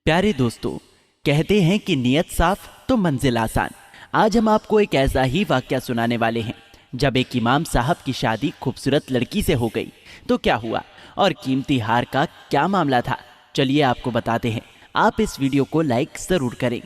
प्यारे दोस्तों, कहते हैं कि नियत साफ तो मंजिल आसान। आज हम आपको एक ऐसा ही वाकया सुनाने वाले हैं। जब एक इमाम साहब की शादी खूबसूरत लड़की से हो गई तो क्या हुआ और कीमती हार का क्या मामला था, चलिए आपको बताते हैं। आप इस वीडियो को लाइक जरूर करें।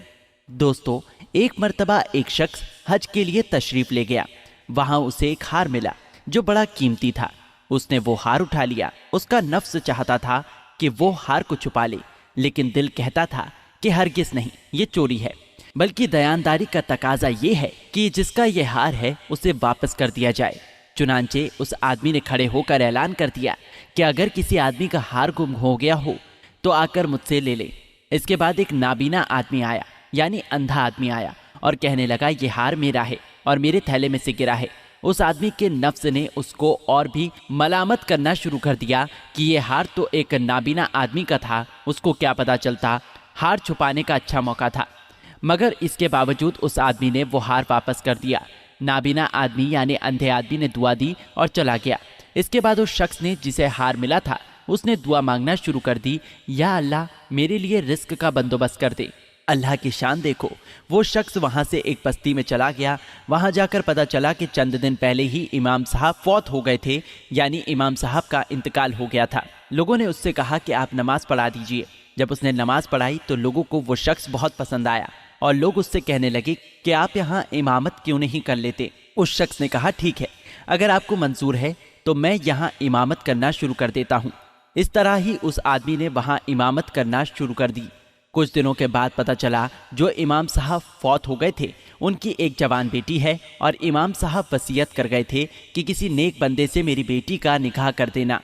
दोस्तों, एक मर्तबा एक शख्स हज के लिए तशरीफ ले गया। वहां उसे एक हार मिला जो बड़ा कीमती था। उसने वो हार उठा लिया। उसका नफ्स चाहता था कि वो हार को छुपा ले, लेकिन दिल कहता था कि हरगिज़ नहीं, ये चोरी है। बल्कि दयानदारी का तकाजा ये है कि जिसका ये हार है उसे वापस कर दिया जाए। चुनांचे उस आदमी ने खड़े होकर ऐलान कर दिया कि अगर किसी आदमी का हार गुम हो गया हो तो आकर मुझसे ले ले। इसके बाद एक नाबीना आदमी आया, यानी अंधा आदमी आया और कहने लगा, ये हार मेरा है और मेरे थैले में से गिरा है। उस आदमी के नफ्स ने उसको और भी मलामत करना शुरू कर दिया कि ये हार तो एक नाबीना आदमी का था, उसको क्या पता चलता, हार छुपाने का अच्छा मौका था। मगर इसके बावजूद उस आदमी ने वो हार वापस कर दिया। नाबीना आदमी यानी अंधे आदमी ने दुआ दी और चला गया। इसके बाद उस शख्स ने जिसे हार मिला था उसने दुआ मांगना शुरू कर दी, या अल्लाह मेरे लिए रिस्क का बंदोबस्त कर दे। अल्लाह की शान देखो, वो शख्स वहां से एक बस्ती में चला गया। वहां जाकर पता चला कि चंद दिन पहले ही इमाम साहब फौत हो गए थे, यानी इमाम साहब का इंतकाल हो गया था। लोगों ने उससे कहा कि आप नमाज पढ़ा दीजिए। जब उसने नमाज पढ़ाई तो लोगों को वो शख्स बहुत पसंद आया और लोग उससे कहने लगे कि आप यहाँ इमामत क्यों नहीं कर लेते। उस शख्स ने कहा, ठीक है, अगर आपको मंजूर है तो मैं यहाँ इमामत करना शुरू कर देता हूँ। इस तरह ही उस आदमी ने वहाँ इमामत करना शुरू कर दी। कुछ दिनों के बाद पता चला जो इमाम साहब फौत हो गए थे उनकी एक जवान बेटी है और इमाम साहब वसीयत कर गए थे कि किसी नेक बंदे से मेरी बेटी का निकाह कर देना।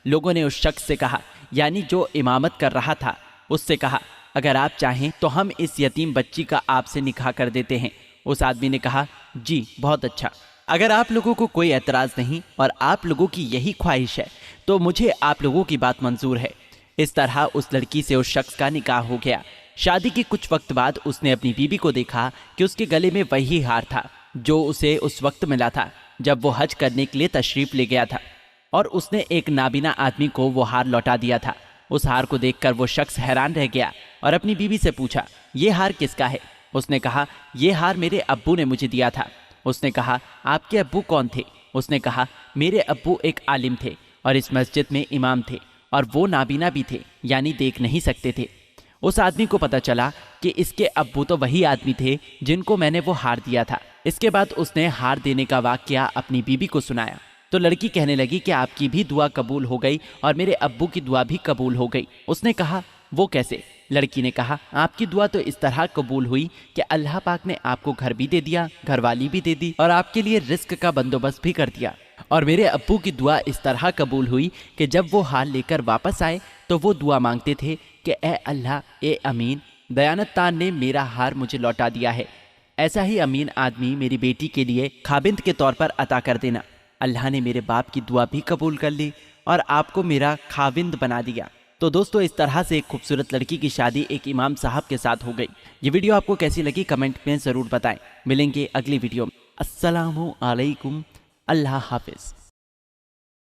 लोगों ने उस शख्स से कहा, यानी जो इमामत कर रहा था उससे कहा, अगर आप चाहें तो हम इस यतीम बच्ची का आपसे निकाह कर देते हैं। उस आदमी ने कहा, जी बहुत अच्छा, अगर आप लोगों को कोई एतराज़ नहीं और आप लोगों की यही ख्वाहिश है तो मुझे आप लोगों की बात मंजूर है। इस तरह उस लड़की से उस शख्स का निकाह हो गया। शादी के कुछ वक्त बाद उसने अपनी बीवी को देखा कि उसके गले में वही हार था जो उसे उस वक्त मिला था जब वो हज करने के लिए तशरीफ ले गया था, और उसने एक नाबीना आदमी को वो हार लौटा दिया था। उस हार को देखकर वो शख्स हैरान रह गया और अपनी बीवी से पूछा, ये हार किसका है? उसने कहा, ये हार मेरे अब्बू ने मुझे दिया था। उसने कहा, आपके अब्बू कौन थे? उसने कहा, मेरे अब्बू एक आलिम थे और इस मस्जिद में इमाम थे और वो नाबीना भी थे, यानी देख नहीं सकते थे। उस आदमी को पता चला कि इसके अब्बू तो वही आदमी थे जिनको मैंने वो हार दिया था। इसके बाद उसने हार देने का वाकया अपनी बीबी को सुनाया तो लड़की कहने लगी कि आपकी भी दुआ कबूल हो गई और मेरे अब्बू की दुआ भी कबूल हो गई। उसने कहा, वो कैसे? लड़की ने कहा, आपकी दुआ तो इस तरह कबूल हुई कि अल्लाह पाक ने आपको घर भी दे दिया, घरवाली भी दे दी और आपके लिए रिस्क का बंदोबस्त भी कर दिया। और मेरे अब्बू की दुआ इस तरह कबूल हुई कि जब वो हार लेकर वापस आए तो वो दुआ मांगते थे कि ए अल्लाह, ए अमीन, दयानतान ने मेरा हार मुझे लौटा दिया है। ऐसा ही अमीन आदमी मेरी बेटी के लिए खाबिंद के तौर पर अता कर देना। अल्लाह ने मेरे बाप की दुआ भी कबूल कर ली और आपको मेरा खाविंद बना दिया। तो दोस्तों, इस तरह से एक खूबसूरत लड़की की शादी एक इमाम साहब के साथ हो गई। ये वीडियो आपको कैसी लगी कमेंट में ज़रूर बताएं। मिलेंगे अगली वीडियो में। अस्सलामु अलैकुम। अल्लाह हाफिज़।